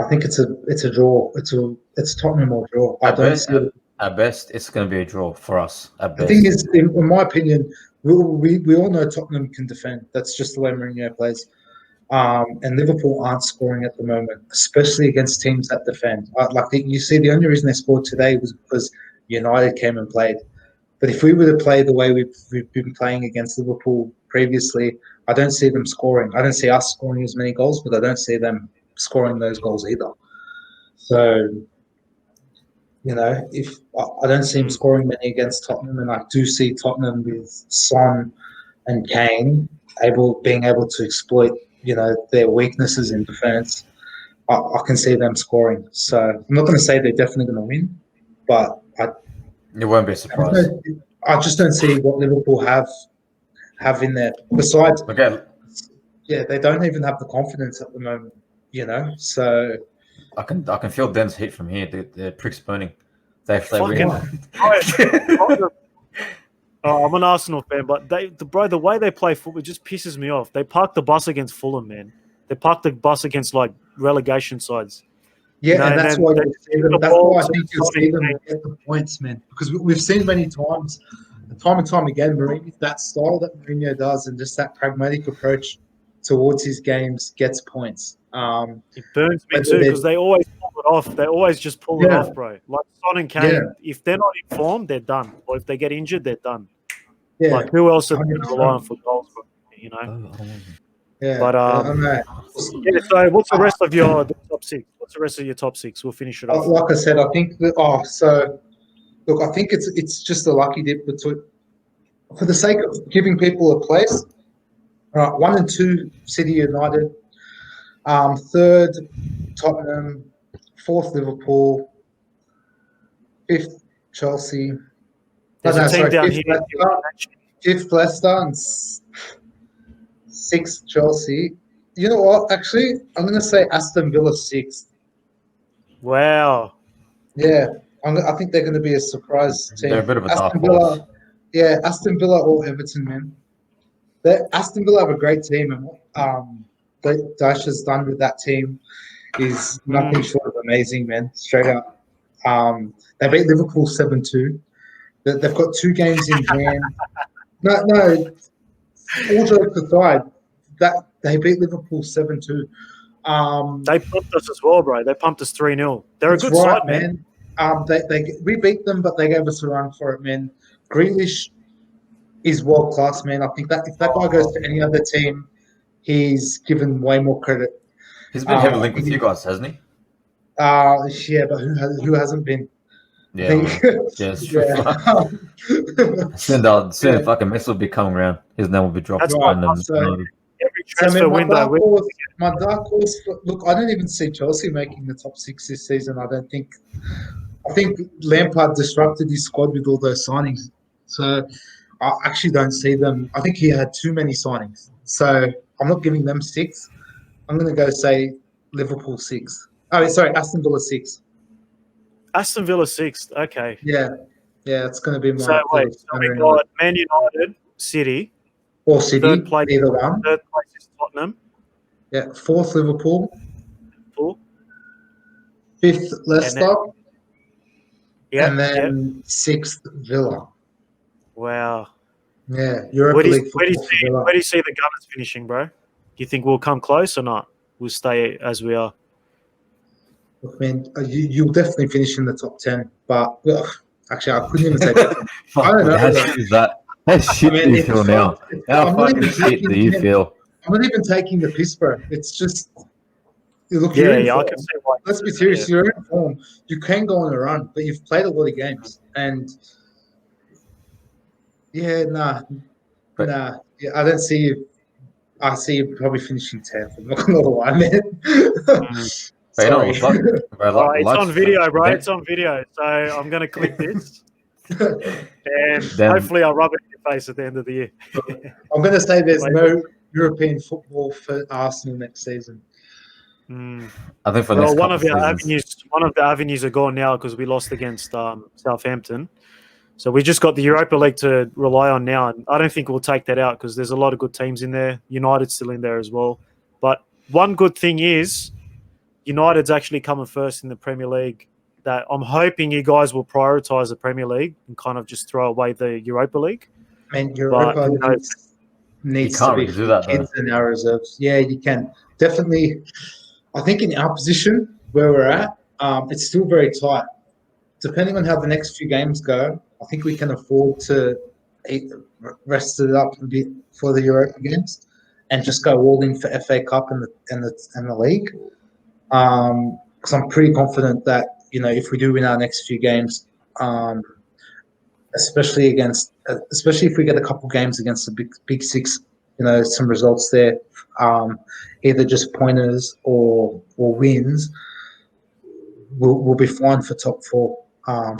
I think it's a draw. It's Tottenham or draw. At best, it's going to be a draw for us. The thing is, in my opinion, we all know Tottenham can defend. That's just the way Mourinho plays. And Liverpool aren't scoring at the moment, especially against teams that defend. You see, the only reason they scored today was because United came and played. But if we were to play the way we've been playing against Liverpool previously, I don't see them scoring. I don't see us scoring as many goals, but I don't see them scoring those goals either. So, you know, if I don't see him scoring many against Tottenham, and I do see Tottenham with Son and Kane being able to exploit, you know, their weaknesses in defence, I can see them scoring. So I'm not going to say they're definitely going to win, but you won't be surprised. I just don't see what Liverpool have have in there. Besides, Okay, yeah, they don't even have the confidence at the moment, So I can feel Den's heat from here. They're pricks burning. They Fucking win. I'm an Arsenal fan, but the way they play football just pisses me off. They parked the bus against Fulham, man. They parked the bus against like relegation sides. yeah, and and that's then why they you see give them. the That's ball why I to think you'll Sonny see them Kane. get the points, man. Because we've seen many times, time and time again, Mourinho, that style that Mourinho does, and just that pragmatic approach towards his games gets points. It burns me Whether too they, because they always pull it off. They always just pull it yeah, off, bro. Like Son and yeah, Kane, if they're not in form, they're done. Or if they get injured, they're done. yeah, Like who else are they going to rely 100%. on for goals, bro? You know. Oh, I don't want them. Yeah, But I know. yeah. So what's the rest of your top six? What's the rest of your top six? We'll finish it off. Like I said, I think that. Oh, so look, I think it's just a lucky dip between. For the sake of giving people a place, all right, 1 and 2, City United. Third, Tottenham. Fourth, Liverpool. Fifth, Chelsea. There's a team down Fifth, here. Leicester. Fifth, Leicester. And sixth, Chelsea. You know what? Actually, I'm going to say Aston Villa sixth. Wow. Yeah, I think they're going to be a surprise team. They're a bit of a dark Aston horse. Villa, yeah, Aston Villa or Everton, man. Aston Villa have a great team, and what Dash has done with that team is nothing short of amazing, man. Straight up. They beat Liverpool 7-2. They've got 2 games in hand. No. All jokes aside, that they beat Liverpool 7-2. They pumped us as well, bro. They pumped us 3-0. They're a good right, side, man. We beat them, but they gave us a run for it, man. Grealish is world class, man. I think that if that guy goes to any other team, he's given way more credit. He's been heavily linked with you guys, hasn't he? Yeah, but who hasn't been? Yeah, I think, yeah, it's true. Soon fucking Messi will be coming around. His name will be dropped. That's right. right. So, Every so I transfer mean, window. my dark horse. Look, I don't even see Chelsea making the top 6 this season. I think Lampard disrupted his squad with all those signings. So I actually don't see them. I think he had too many signings. So I'm not giving them 6. I'm going to go say Liverpool 6. Oh, sorry, Aston Villa 6. Aston Villa 6th. Okay. Yeah, it's going to be my. So wait, so we got Man United, City, or City, third place, either one. Third place is Tottenham. Yeah, 4th Liverpool. 4. 5th Leicester. And then 6th Villa. Wow. Yeah, Europa Where do League you see the Gunners finishing, bro? Do you think we'll come close or not? We'll stay as we are. Look, man, you'll definitely finish in the top 10. But actually, I couldn't even say that. I don't know. How shit is that? How shit do you feel now? How fucking shit do you feel? I'm not even taking the piss, bro. It's just, look, Yeah, I can see why. Let's be serious. You're in form. You can go on a run, but you've played a lot of games. And yeah, nah. Yeah, I don't see you. I see you probably finishing 10th. I'm not going to lie, man. Sorry. It's on video, bro. It's on video. So I'm going to click this. And hopefully I'll rub it in your face at the end of the year. I'm going to say there's no European football for Arsenal next season. I think for one of the avenues are gone now because we lost against Southampton. So we just got the Europa League to rely on now. And I don't think we'll take that out because there's a lot of good teams in there. United's still in there as well. But one good thing is United's actually coming first in the Premier League. That I'm hoping you guys will prioritise the Premier League and kind of just throw away the Europa League. Man, Europa needs to be do that, kids in our reserves. Yeah, you can. Definitely. I think in our position where we're at, it's still very tight. Depending on how the next few games go, I think we can afford to rest it up a bit for the Europa games and just go all in for FA Cup and the league. Because I'm pretty confident that if we do win our next few games, especially if we get a couple games against the big 6, some results there, either just pointers or wins, we'll be fine for top 4.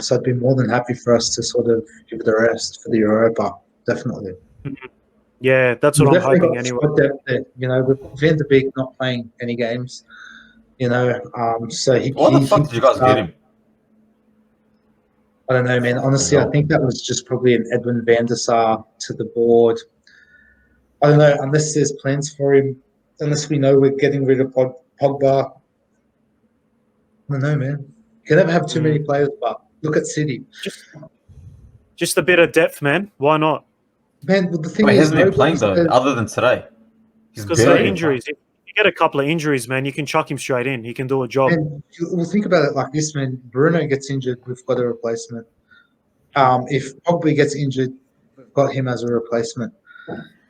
So I'd be more than happy for us to sort of give it a rest for the Europa, definitely. Yeah, that's We've what I'm definitely hoping got anyway. squad depth there. You know, with Van de Beek not playing any games, you know, so Why the he fuck can did you guys get him? I don't know, man. Honestly, I think that was just probably an Edwin van der Sar to the board. I don't know, unless there's plans for him, unless we know we're getting rid of Pogba. I don't know, man. You can never have too many players, but look at City. Just a bit of depth, man. Why not? Man, well, the thing Wait, he is, hasn't been playing nobody though, says, other than today. He's Because of the barely been injuries. If you get a couple of injuries, man, you can chuck him straight in. He can do a job. man, well, think about it like this, man. Bruno gets injured, we've got a replacement. If Pogba gets injured, we've got him as a replacement.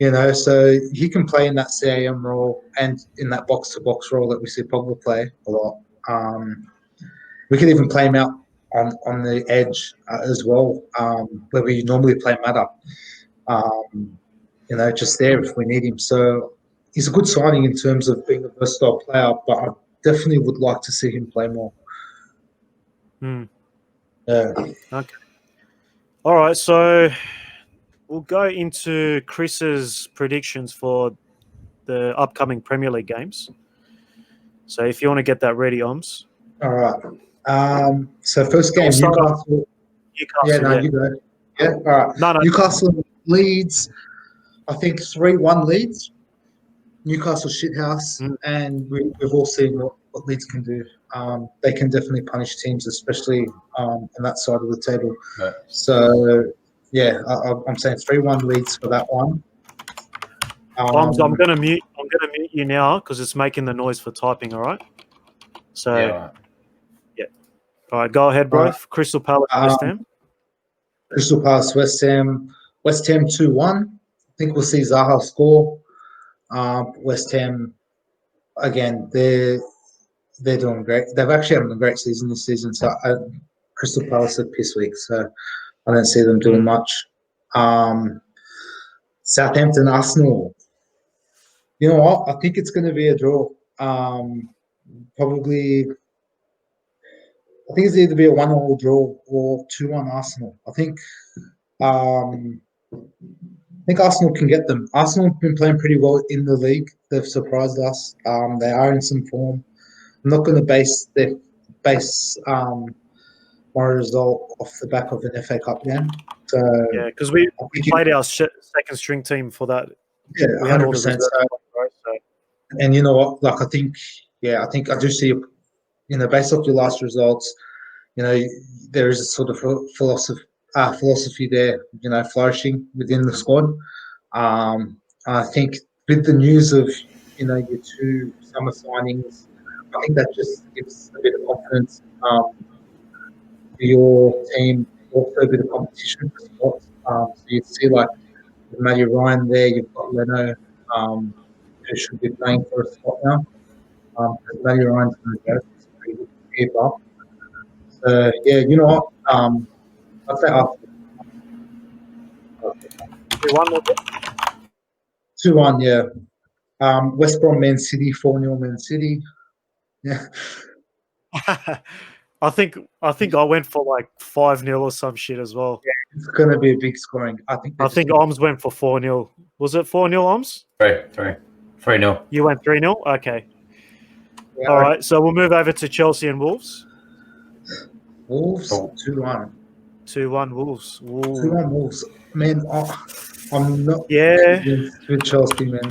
You know, so he can play in that CAM role and in that box-to-box role that we see Pogba play a lot. We could even play him out on the edge as well, where we normally play Mata. You know, just there if we need him. So he's a good signing in terms of being a versatile player, but I definitely would like to see him play more. Yeah. Okay. All right, so we'll go into Chris's predictions for the upcoming Premier League games. So if you want to get that ready, Oms. All right. So first game, We'll start off Newcastle. Newcastle. Yeah, no, you go. Yeah, all right. No. Newcastle Leeds. I think 3-1 Leeds. Newcastle shithouse, and we've all seen what Leeds can do. They can definitely punish teams, especially on that side of the table. Right. So, yeah, I'm saying 3-1 Leeds for that one. Oms, I'm gonna mute you now because it's making the noise for typing. All right. So Yeah. All right, go ahead, bro. Crystal Palace, West Ham. Crystal Palace, West Ham. West Ham 2-1. I think we'll see Zaha score. West Ham, again, they're doing great. They've actually having a great season this season. So Crystal Palace are piss weak, so I don't see them doing much. Southampton, Arsenal. You know what? I think it's going to be a draw. Probably, I think it's either be a 1-1 draw or 2-1 Arsenal. I think Arsenal can get them. Arsenal have been playing pretty well in the league. They've surprised us. They are in some form. I'm not going to base my result off the back of an FA Cup game. So Yeah, because we played our second string team for that. Yeah, We had all the 100%. reserves, so. And you know what? Like, I think I do see, based off your last results, there is a sort of philosophy there, flourishing within the squad. I think with the news of, your 2 summer signings, I think that just gives a bit of confidence to your team, also a bit of competition for spots. So you see, like, with Matty Ryan there, you've got Leno, who should be playing for a spot now. Because Matty Ryan's going to go. It's a pretty good keeper. So, yeah, you know what? I'd say Arsenal. 2-1 was it? 2-1, yeah. West Brom, Man City, 4-0 Man City. Yeah. I think I went for like 5-0 or some shit as well. Yeah, it's going to be a big scoring. I think Oms went for 4-0. Was it 4-0, Oms? 3-0. You went 3-0? Okay. Yeah, all right, so we'll move over to Chelsea and Wolves. Wolves, 2-1. 2-1 Wolves. 2-1 Wolves. Man, I'm not with Chelsea, man.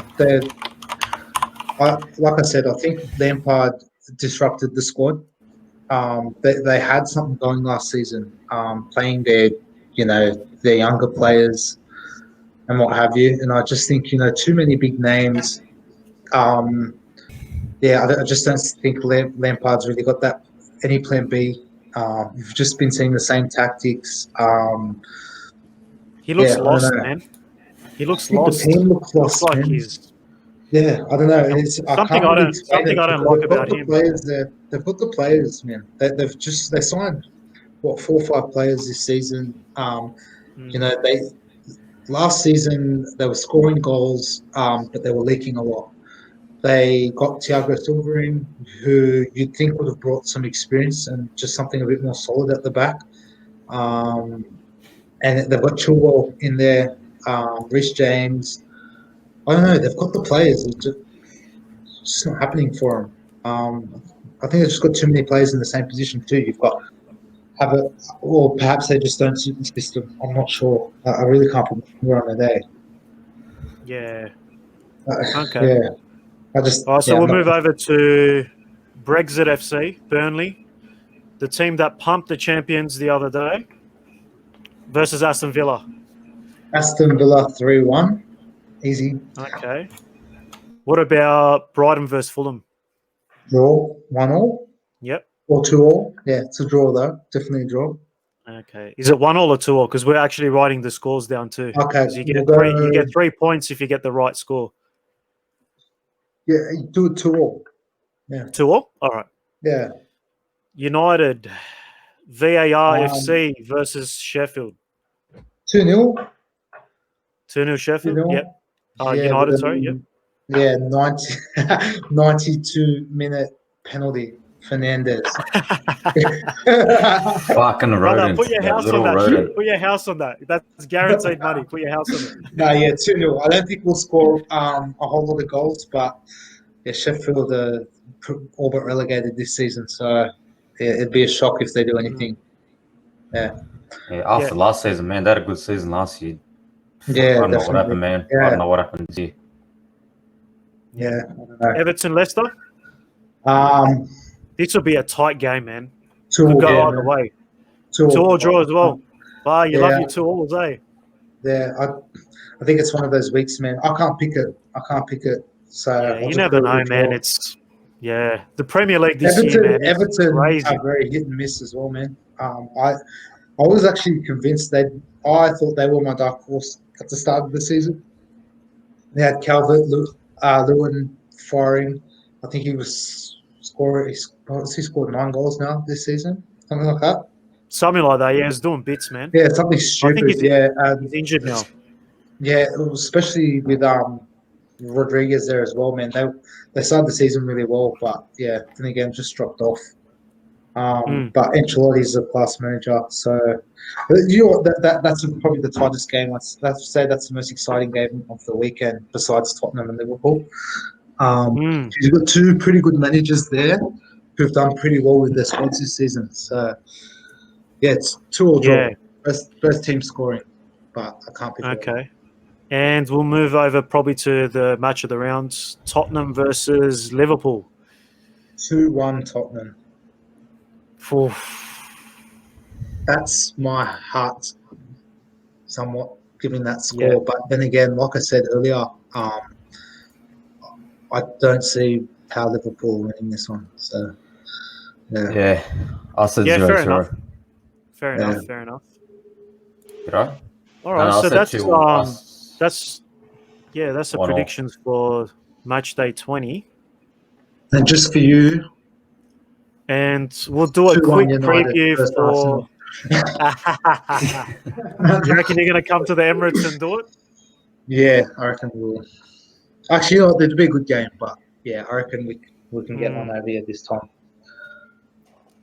Like I said, I think Lampard disrupted the squad. They had something going last season, playing their younger players and what have you. And I just think, too many big names. I just don't think Lampard's really got that any plan B. You've just been seeing the same tactics. He looks lost, man. He looks lost. The team looks lost, like man. he's. Yeah, I don't know. Something I don't like about him. They've got the players, man. They signed 4 or 5 players this season. They last season they were scoring goals, but they were leaking a lot. They got Thiago Silva in, who you'd think would have brought some experience and just something a bit more solid at the back. And they've got Chilwell in there, Reece James. I don't know. They've got the players. It's just not happening for them. I think they've just got too many players in the same position too. You've got or perhaps they just don't suit the system. I'm not sure. I really can't put my finger on it there. Yeah. Uh, Okay. Yeah, I just. All right, so Yeah, we'll I'm not- move over to Brexit FC, Burnley, the team that pumped the champions the other day, versus Aston Villa. Aston Villa 3-1, easy Okay. What about Brighton versus Fulham? draw, 1-1 Yep. or 2-2. Yeah, it's a draw though. Definitely a draw. Okay. Is it 1-1 or 2-1? Because we're actually writing the scores down too. Okay, 'Cause you we'll get three. go. You get 3 points if you get the right score. Yeah, do it 2-2. 2-2. All right. Yeah. United, VAR Um, FC versus Sheffield. 2-0. 2-0 Sheffield. 2-0. Yep. Yeah, United. with Sorry. Yep. Yeah, 92-minute penalty. Fernandez. Fucking Brother, rodent. put your That house on little that. rodent. Put your house on that. That's guaranteed money. Put your house on it. No, yeah, 2-0. I don't think we'll score a whole lot of goals, but yeah, Sheffield are all but relegated this season, so yeah, it'd be a shock if they do anything. Yeah, Yeah, after Yeah. last season, man, they had a good season last year. yeah, I don't know what definitely. happened, man. I Yeah, don't know what happened here. yeah. I don't know. Everton Leicester. This will be a tight game, man. Could 2-2. go Yeah, either way. 2-2. 2-2 draw as well. Ah, you love Yeah. your 2-2s, eh? Yeah, I think it's one of those weeks, man. I can't pick it. So Yeah, I'll you just never go know, with man. draw. It's the Premier League this year, man. It's Everton crazy. are very hit and miss as well, man. I was actually convinced I thought they were my dark horse at the start of the season. They had Lewin firing. I think he was scoring. He scored 9 goals now this season, something like that. Something like that. Yeah, he's doing bits, man. Yeah, something I stupid. think Yeah, he's injured now. yeah, especially with Rodriguez there as well, man. They started the season really well, but yeah, then again just dropped off. But Ancelotti's a class manager, so you know what, that's probably the tightest game. I'd say that's the most exciting game of the weekend besides Tottenham and Liverpool. You've got 2 pretty good managers there who've done pretty well with their squads this season. So yeah, it's 2-2 draw. Yeah. Best team scoring, but I can't pick it. Okay. And we'll move over probably to the match of the rounds. Tottenham versus Liverpool. 2-1 Tottenham. Oof. That's my heart somewhat giving that score. Yeah. But then again, like I said earlier, I don't see how Liverpool winning this one. So yeah. Yeah, I said Yeah, 0-0. fair enough. Fair Yeah. enough. Fair enough. Did I? All right. No, I So said that's 2-1. that's the 1-1. predictions for match day 20. And just for you, And we'll do a 2-1 quick United preview versus for. Arsenal. You reckon you're going to come to the Emirates and do it? Yeah, I reckon we'll. Actually, it'd be a good game, but yeah, I reckon we can get one over here this time.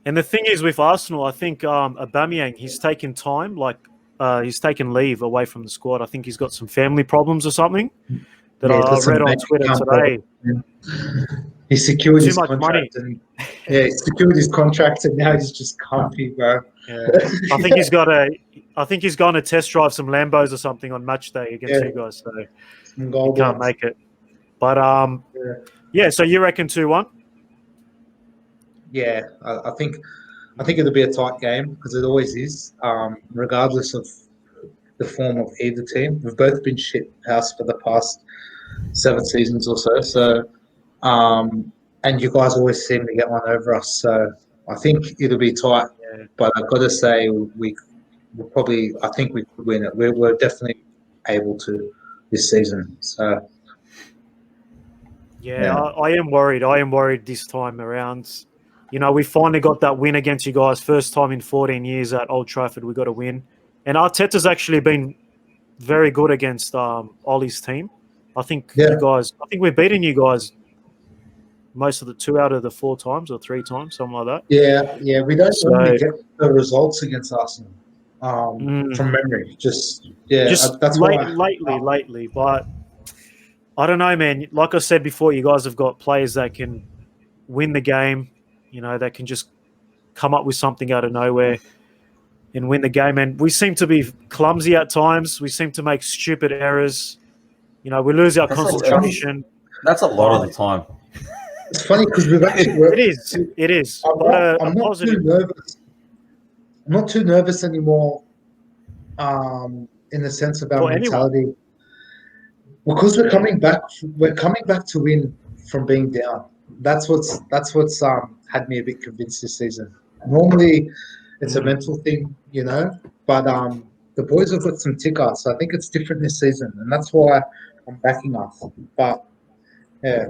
And the thing is with Arsenal, I think Aubameyang, he's taken time, he's taken leave away from the squad. I think he's got some family problems or something that Yeah, he's got I some read on bank Twitter account today. He secured Too his much contract he secured his contract and now he's just comfy, bro. Yeah. I think he's going to test drive some Lambos or something on match day against you guys, so Some goal he can't balls. make it. But yeah. So you reckon 2-1? Yeah, I think it'll be a tight game because it always is, regardless of the form of either team. We've both been shit house for the past 7 seasons or so. So, and you guys always seem to get one over us. So I think it'll be tight. Yeah. But I've got to say I think we could win it. We're definitely able to this season. So. Yeah, I am worried. I am worried this time around. You know, we finally got that win against you guys. First time in 14 years at Old Trafford, we got a win. And Arteta's actually been very good against Ollie's team. I think we've beaten you guys most of the 2 out of the 4 times or 3 times, something like that. Yeah. We don't normally get the results against Arsenal from memory. That's lately. But I don't know, man. Like I said before, you guys have got players that can win the game. You know, that can just come up with something out of nowhere and win the game. And we seem to be clumsy at times. We seem to make stupid errors. You know, we lose our concentration. That's a lot of the time. It's funny because we've actually. It is. It is. I'm not too nervous. I'm not too nervous anymore. In the sense of our mentality, because we're coming back. We're coming back to win from being down. That's what's had me a bit convinced this season. Normally, it's a mental thing, you know. But the boys have got some ticker, so I think it's different this season, and that's why I'm backing us. But yeah.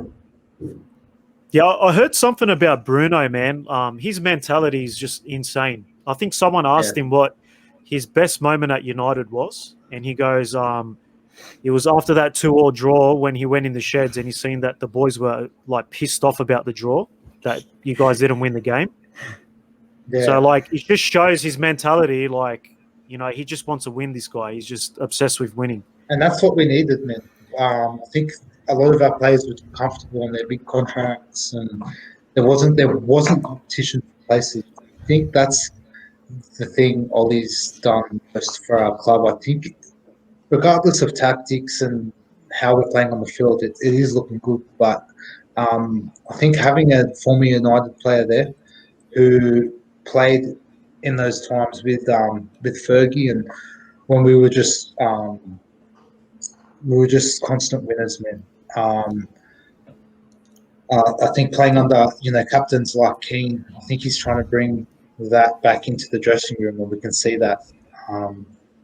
Yeah, I heard something about Bruno, man. His mentality is just insane. I think someone asked him what his best moment at United was, and he goes, it was after that 2-2 draw when he went in the sheds and he seen that the boys were like pissed off about the draw, that you guys didn't win the game. Yeah. So like it just shows his mentality, like, you know, he just wants to win, this guy. He's just obsessed with winning. And that's what we needed, man. I think a lot of our players were comfortable on their big contracts, and there wasn't competition for places. I think that's the thing Ollie's done most for our club. I think regardless of tactics and how we're playing on the field, it is looking good. But I think having a former United player there who played in those times with Fergie, and when we were just constant winners, man. I think playing under, you know, captains like Keane, I think he's trying to bring that back into the dressing room, and we can see that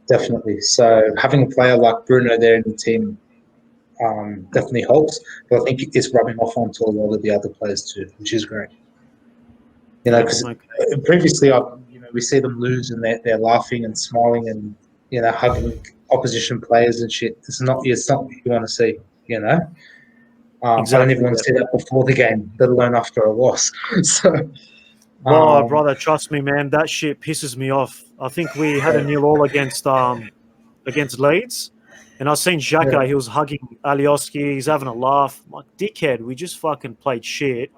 definitely. So having a player like Bruno there in the team definitely helps, but I think it's rubbing off onto a lot of the other players too, which is great. You know, because previously, we see them lose and they're laughing and smiling and, you know, hugging opposition players and shit. It's not what you want to see, you know. Exactly, I don't even want to see that before the game, let alone after a loss. So, brother, trust me, man, that shit pisses me off. I think we had a 0-0 against Leeds, and I seen Xhaka. He was hugging Alioski. He's having a laugh. I'm like, dickhead, we just fucking played shit,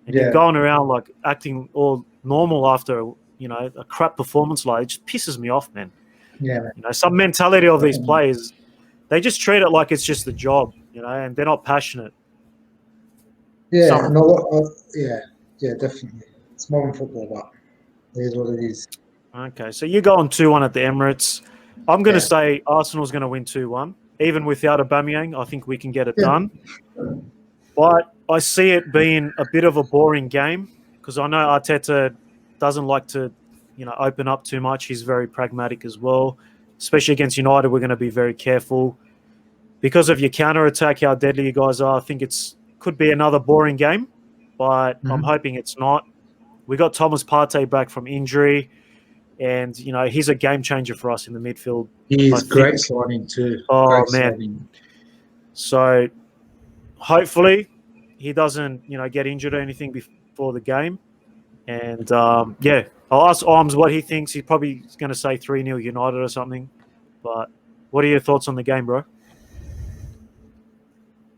and you're going around like acting all normal after, you know, a crap performance. Like, it just pisses me off, man. Yeah, you know, some mentality of these players, they just treat it like it's just a job, you know, and they're not passionate. Yeah, yeah, definitely. It's modern football, but it is what it is. Okay, so you're going 2-1 at the Emirates. I'm going to say Arsenal's going to win 2-1. Even without Aubameyang, I think we can get it done. But I see it being a bit of a boring game because I know Arteta doesn't like to, you know, open up too much. He's very pragmatic as well. Especially against United, we're going to be very careful. Because of your counter-attack, how deadly you guys are, I think could be another boring game, but I'm hoping it's not. We got Thomas Partey back from injury, and, you know, he's a game changer for us in the midfield. He is great sliding too. Oh, man. So hopefully he doesn't, you know, get injured or anything before the game. And, I'll ask Arms what he thinks. He's probably going to say 3-0 United or something. But what are your thoughts on the game, bro?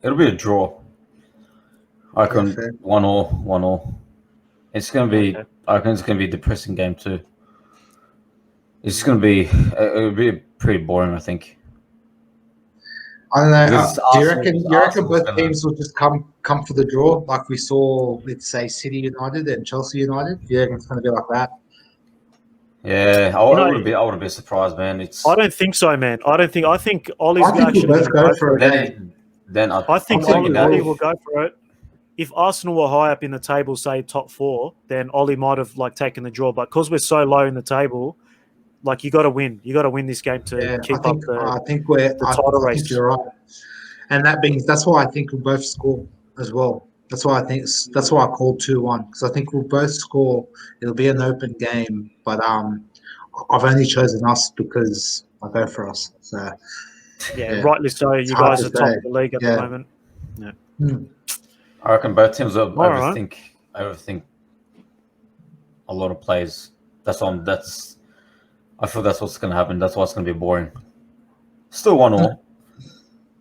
It'll be a draw. I reckon 1-1. It's going to be. I reckon it's going to be a depressing game too. It's going to be. It'll be pretty boring, I think. I don't know. Do you reckon both teams will just come for the draw, like we saw, let's say, City United and Chelsea United? Do you reckon it's going to be like that? Yeah, I wouldn't be surprised, man. I don't think so, man. I think Ollie's actually going to go for it. I think Ollie will go for it. If Arsenal were high up in the table, say top 4, then Ollie might have like taken the draw. But because we're so low in the table, like, you got to win. You got to win this game to keep up the title race. I think you're right, and that's why I think we'll both score as well. That's why I called 2-1, because I think we'll both score. It'll be an open game, but I've only chosen us because I go for us. So rightly so. You guys are top of the league at the moment. Yeah. I reckon both teams overthink a lot of plays. I feel that's what's going to happen. That's why it's going to be boring. Still 1-1.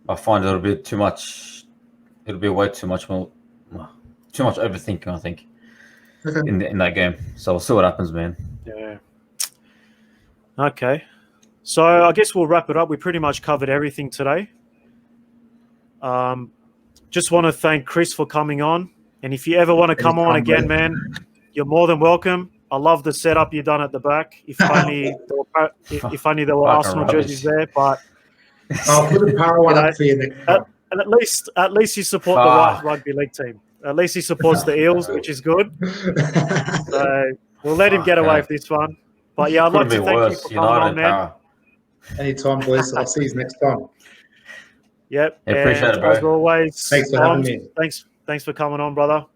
I find it'll be too much. It'll be way too much more, too much overthinking. I think in that game. So we'll see what happens, man. Yeah. Okay. So I guess we'll wrap it up. We pretty much covered everything today. Just want to thank Chris for coming on. And if you ever want to come on again, man, you're more than welcome. I love the setup you've done at the back. If only there were Arsenal jerseys there, but I'll put a power one up for you next time. and at least you support the right rugby league team. At least he supports the Eels, which is good. So we'll let him get away with this one. But yeah, I'd like to thank you for coming on, man. Anytime, boys. I'll see you next time. Yep. I appreciate it, bro. As always, Thanks for having me. Thanks for coming on, brother.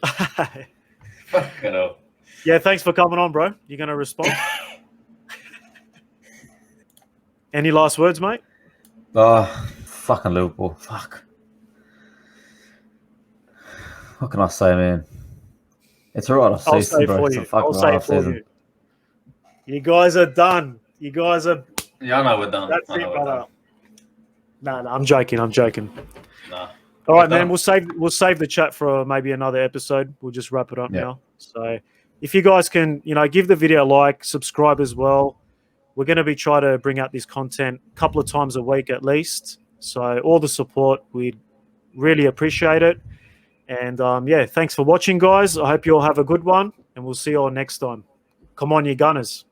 Fucking hell. Yeah, thanks for coming on, bro. You gonna respond? Any last words, mate? Fucking Liverpool. Fuck. What can I say, man? It's alright off I'll season, say bro. for It's you. a fucking I'll say right off for season. you. You guys are done. You guys are. Yeah, I know we're done. That's it, brother. No, I'm joking. I'm joking. Nah. All right, man. We'll save the chat for maybe another episode. We'll just wrap it up now. So, if you guys can, give the video a like, subscribe as well. We're going to be trying to bring out this content a couple of times a week at least. So, all the support, we'd really appreciate it. And yeah, thanks for watching, guys. I hope you all have a good one, and we'll see you all next time. Come on, you Gunners.